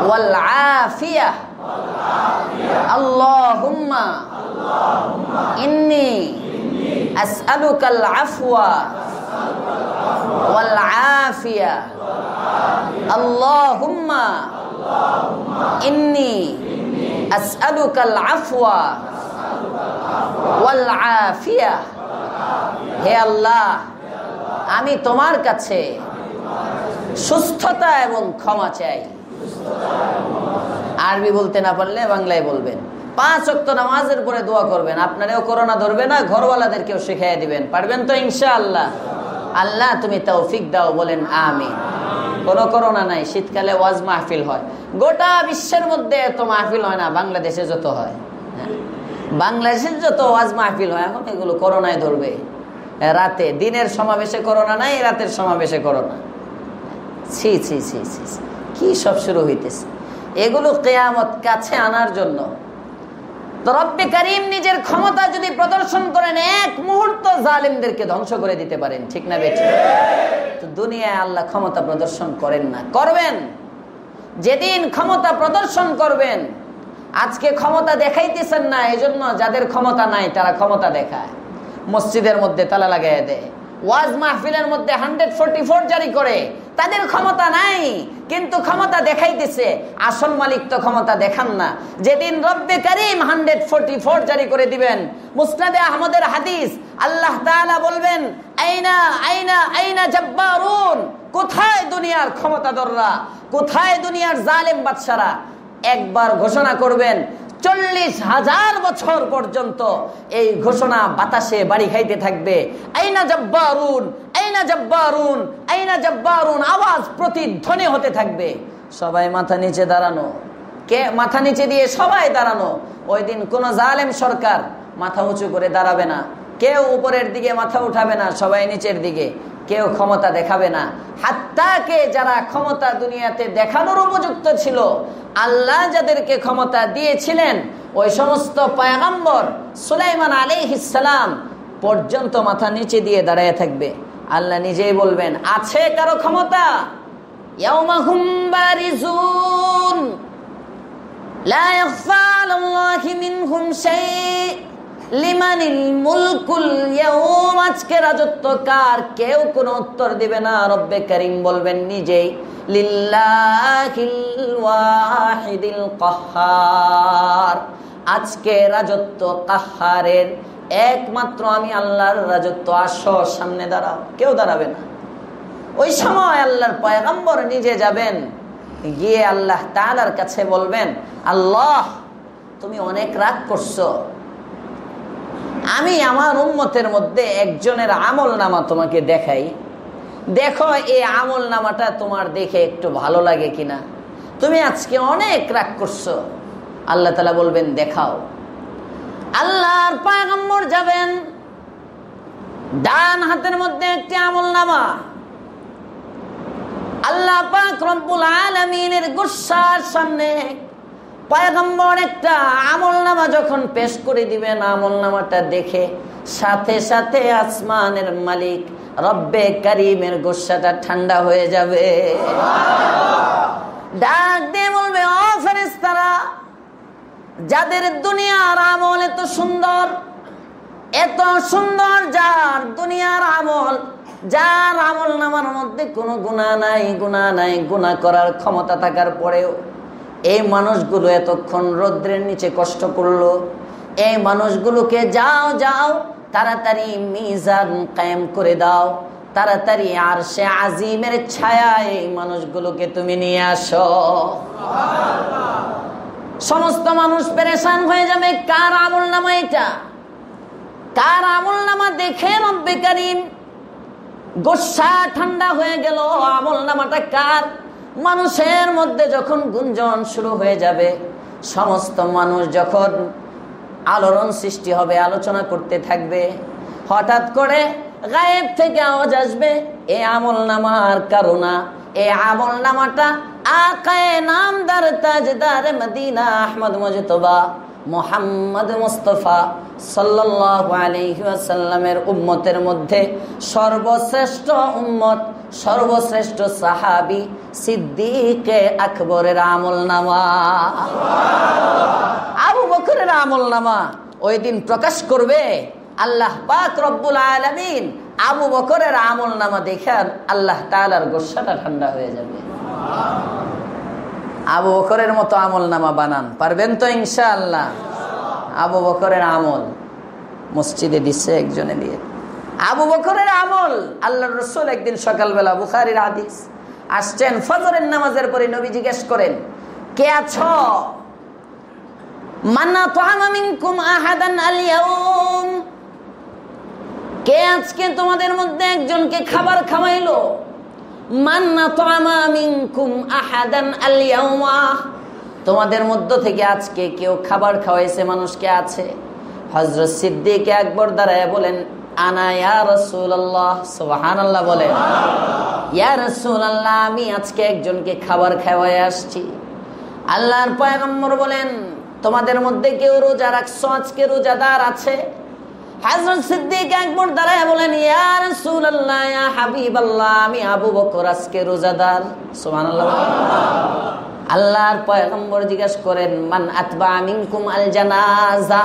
ওয়াল আফিয়া, আল্লাহুম্মা ইন্নী আসআলুকাল আফওয়া ওয়াল আফিয়া আল্লাহুম্মা ইন্নী আসআলুকাল আফওয়া ওয়াল আফিয়া। হে আল্লাহ, আমি তোমার কাছে সুস্থতা এবং ক্ষমা চাই। আরবি বলতে না পারলে বাংলায় বলবেন। 5 ওয়াক্ত নামাজের পরে দোয়া করবেন। আপনারেও করোনা ধরবে না, ঘরওয়ালাদেরকেও শিখিয়ে দিবেন। পারবেন তো ইনশাআল্লাহ? আল্লাহ তুমি তৌফিক দাও, বলেন আমিন। কোনো করোনা নাই, শীতকালে ওয়াজ মাহফিল হয়। গোটা বিশ্বের মধ্যে এত মাহফিল হয় না, বাংলাদেশে যত হয়। বাংলাদেশের যত ওয়াজ মাহফিল হয় এখন এগুলো করোনায় ধরবে। রাতে দিনের সমাবেশে করোনা নাই, রাতের সমাবেশে করোনা। ছি ছি ছি ছি, কি সব শুরু হইতেছে। এগুলো কিয়ামত কাছে আনার জন্য। তো রব্বে কারীম নিজের ক্ষমতা যদি প্রদর্শন করেন, এক মুহূর্ত জালিমদেরকে ধ্বংস করে দিতে পারেন, ঠিক না বেঠিক? তো দুনিয়ায় আল্লাহ ক্ষমতা প্রদর্শন করেন না, করবেন যেদিন ক্ষমতা প্রদর্শন করবেন। আজকে ক্ষমতা দেখাইতেছেন না, এজন্য যাদের ক্ষমতা নাই তারা ক্ষমতা দেখায়। মসজিদের মধ্যে তালা লাগাইয়া দেয়, ওয়াজ মাহফিলের মধ্যে 144 জারি করে। তাদের ক্ষমতা নাই, কিন্তু ক্ষমতা দেখাইতেছে। আসল মালিক তো ক্ষমতা দেখান না। যেদিন রব্বে কারীম 144 জারি করে দিবেন, মুসনাদে আহমদের হাদিস, আল্লাহ তাআলা বলবেন, আইনা আইনা আইনা জাব্বারুন, কোথায় দুনিয়ার ক্ষমতাধররা, কোথায় দুনিয়ার জালেম বাদশারা? একবার ঘোষণা করবেন, 40,000 বছর পর্যন্ত এই ঘোষণা বাতাসে বাড়ি খাইতে থাকবে। আইনা জাব্বারুন, আইনা জাব্বারুন, আইনা জাব্বারুন, আওয়াজ প্রতিধ্বনি হতে থাকবে। সবাই মাথা নিচে দাঁড়ানো। কে মাথা নিচে দিয়ে সবাই দাঁড়ানো। ওই দিন কোন জালেম সরকার মাথা উঁচু করে দাঁড়াবে না, কেউ উপরের দিকে মাথা উঠাবে না, সবাই নিচের দিকে। কেউ ক্ষমতা দেখাবে না। হাত্তাকে যারা ক্ষমতা দুনিয়াতে দেখানোর উপযুক্ত ছিল, আল্লাহ যাদেরকে ক্ষমতা দিয়েছিলেন, ওই সমস্ত পয়গম্বর সুলাইমান আলাইহিস সালাম পর্যন্ত মাথা নিচে দিয়ে দাঁড়ায় থাকবে। আল্লাহ নিজেই বলবেন, আছে কারো ক্ষমতা? ইয়াউমা হুম বারিজুন লা ইয়াখফা আলাল্লাহি মিনহুম শাই লিমানিল মুলকুল ইয়াউম, আজকে রাজত্ব কার? কেউ কোনো উত্তর দিবে না। রব্বে কারীম বলবেন নিজেই, লিল্লাহিল ওয়াহিদিল কাহ্হার, আজকে রাজত্ব কাহ্হারের, একমাত্র আমি আল্লাহর রাজত্ব। আসো সামনে দাঁড়াও। কেউ দাঁড়াবে না। ওই সময় আল্লাহর পয়গম্বর নিজে যাবেন, গিয়ে আল্লাহ তাআলার কাছে বলবেন, আল্লাহ তুমি অনেক রাগ করছো, আমি আমার উম্মতের মধ্যে একজনের আমল নামা তোমাকে দেখাই, দেখো এই আমল নামাটা তোমার দেখে একটু ভালো লাগে কিনা। তুমি আজকে অনেক রাগ করছো। আল্লাহ তাআলা বলবেন, দেখাও। আল্লাহর পয়গম্বর যাবেন, ডান হাতের মধ্যে একটি আমল নামা। আল্লাহ পাক রব্বুল আলামিনের গুসার সামনে পয়গম্বর একটা আমলনামা যখন পেশ করে দিবেন, আমলনামাটা দেখে সাথে সাথে আসমানের মালিক রব্বে কারীমের গুসাটা ঠান্ডা হয়ে যাবে। ডাক দিয়ে বলবে, ও ফেরেশতারা, যাদের দুনিয়ার আমল এত সুন্দর, এত সুন্দর, যার দুনিয়ার আমল, যার আমলনামার মধ্যে কোনো গুনাহ নাই, গুনাহ নাই, গুনাহ করার ক্ষমতা থাকার পরেও এই মানুষগুলো এতক্ষণ রৌদ্রের নিচে কষ্ট করলো, এই মানুষগুলোকে যাও যাও তাড়াতাড়ি মিজান কায়েম করে দাও, তাড়াতাড়ি আরশে আজিমের ছায়ায় এই মানুষগুলোকে তুমি নিয়ে আসো। সমস্ত মানুষ পেরেশান হয়ে যাবে, কার আমলনামা এটা? কার আমলনামা দেখে রব্বে কারীম গোসা ঠান্ডা হয়ে গেল। আমলনামাটা কার? মানুষের মধ্যে যখন গুঞ্জন শুরু হয়ে যাবে, সমস্ত মানুষ যখন আলোড়ন সৃষ্টি হবে, আলোচনা করতে থাকবে, হঠাৎ করে গায়েব থেকে আওয়াজ আসবে, এই আমলনামার কারণা, এই আমলনামাটা আকায়ে নামদার তাজদার মদিনা আহমদ মুজতবা মুহাম্মদ মুস্তাফা সাল্লাল্লাহু আলাইহি ওয়াসাল্লামের উম্মতের মধ্যে সর্বশ্রেষ্ঠ উম্মত, সর্বশ্রেষ্ঠ সাহাবী সিদ্দিকে আকবরের আমলনামা। আবু বকরের আমলনামা ওই দিন প্রকাশ করবে। আল্লাহ পাক রব্বুল আলামিন আবু বকরের আমলনামা দেখে আল্লাহ তাআলার গোসাটা ঠান্ডা হয়ে যাবে। আবু বকরের মতো আমলনামা বানান, পারবেন তো ইনশাআল্লাহ? আবু বকরের আমল মসজিদে দিচ্ছে একজনে দিয়ে। আবু বকরের আমল আল্লাহর রাসূল একদিন সকালবেলা, বুখারীর হাদিস, আসছেন ফজরের নামাজের পরে। নবী জিজ্ঞেস করেন, কে আছো? মান্না তুআমা মিনকুম আহাদান আল ইয়াউম, কে আজকে তোমাদের মধ্যে একজনকে খাবার খাওয়াইলো? মান্না তুআমা মিনকুম আহাদান আল ইয়াউমা, তোমাদের মধ্য থেকে আজকে কেউ খাবার খাওয়াইছে মানুষকে আছে? হযরত সিদ্দিক আকবর দাঁড়ায় বলেন, আনা ইয়া রাসূলুল্লাহ। সুবহানাল্লাহ বলেন। ইয়া রাসূলুল্লাহ, আমি আজকে একজনকে খাবার খাওয়াই আসছি। আল্লাহর পয়গম্বর বলেন, তোমাদের মধ্যে কেউ রোজা রাখছো? আজকে রোজাদার আছে? হযরত সিদ্দিক আকবর দাঁড়ায় বলেন, ইয়া রাসূলুল্লাহ, ইয়া হাবিবাল্লাহ, আমি আবু বকর আজকে রোজাদার। সুবহানাল্লাহ। আল্লাহর পয়গম্বর জিজ্ঞেস করেন, মান আতবা মিনকুম আল জানাজা,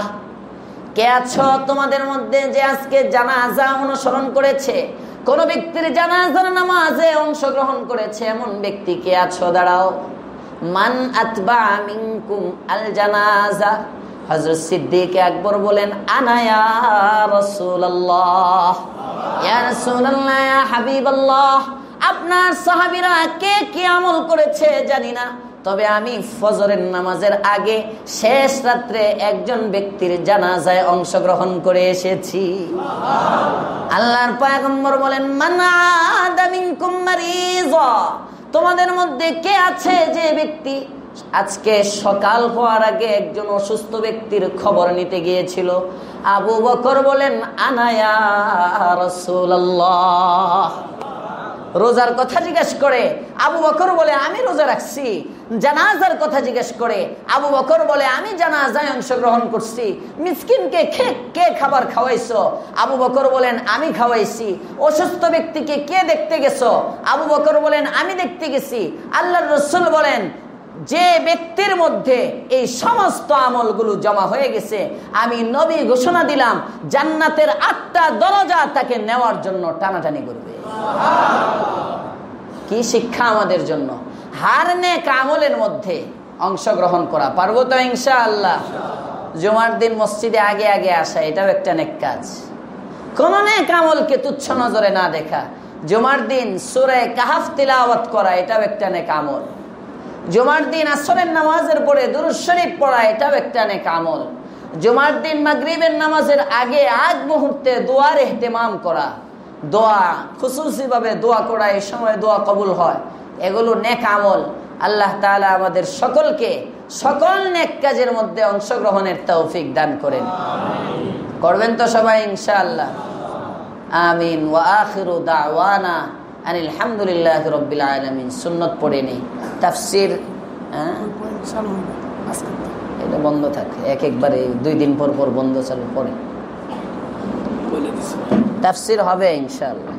কে আছো তোমাদের মধ্যে যে আজকে জানাজা অনুসরণ করেছে, কোন ব্যক্তির জানাজার নামাজে অংশগ্রহণ করেছে, এমন ব্যক্তি কে আছো? দাঁড়াও। মান আতবা মিনকুম আল জানাজা। হযরত সিদ্দিক আকবর বলেন, আনা ইয়া রাসূলুল্লাহ, ইয়া রাসূলুল্লাহ, ইয়া হাবিবাল্লাহ, আপনার সাহাবীরা কে কি আমল করেছে জানি না, তবে আমি ফজরের নামাজের আগে শেষ রাত্রে একজন ব্যক্তির জানাজায় অংশগ্রহণ করে এসেছি। আল্লাহর পয়গম্বর বলেন, মান আদা মিনকুম মারিযা, তোমাদের মধ্যে কে আছে যে ব্যক্তি আজকে সকাল হওয়ার আগে একজন অসুস্থ ব্যক্তির খবর নিতে গিয়েছিল? আবু বকর বলেন, আনা ইয়া রাসূলুল্লাহ। রোজার কথা জিজ্ঞেস করে আবু বকর বলে, আমি রোজা রাখছি। জানাজার কথা জিজ্ঞেস করে আবু বকর বলে, আমি জানাজায় অংশগ্রহণ করছি। মিসকিনকে কে খাবার খাওয়াইছো? আবু বকর বলেন, আমি খাওয়াইছি। অসুস্থ ব্যক্তিকে কে দেখতে গেছো? আবু বকর বলেন, আমি দেখতে গেছি। আল্লাহর রাসূল বলেন, যে ব্যক্তির মধ্যে এই সমস্ত আমলগুলো জমা হয়ে গেছে, আমি নবী ঘোষণা দিলাম জান্নাতের 8টা দরজা তাকে নেওয়ার জন্য টানাটানি করবে। কি শিক্ষা আমাদের জন্য! হার নেক আমলের মধ্যে অংশগ্রহণ করা। পারবো তো ইনশাআল্লাহ? জুমার দিন মসজিদে আগে আগে আসা, এটাও একটা নেক কাজ। কোন নেক আমলকে তুচ্ছ নজরে না দেখা। জুমার দিন সূরা কাহফ তিলাওয়াত করা, এটাও একটা নেক আমল। জুমার দিন আসরের নামাজের পরে দুরূদ শরীফ পড়া, এটাও একটা নেক আমল। জুমার দিন মাগরিবের নামাজের আগে আগ মুহূর্তে দোয়ার ইহতিমাম করা, দোয়া খুশুসি ভাবে দোয়া করা, এই সময় দোয়া কবুল হয়, এগুলো নেক আমল। আল্লাহ তাআলা আমাদের সকলকে সকল নেক কাজের মধ্যে অংশগ্রহণের তৌফিক দান করেন। করবেন তো সবাই ইনশাআল্লাহ? আমিন। ওয়া আখিরু দাওয়ানা আনিল হামদুলিল্লাহি রাব্বিল আলামিন। সুন্নত পড়ে নেই তাফসীর, এটা বন্ধ থাকে একবারে 2 দিন পর পর বন্ধ চালু করে। তাফসীর হবে ইনশাআল্লাহ।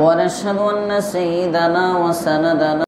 ونشهد أن سيدنا وسندنا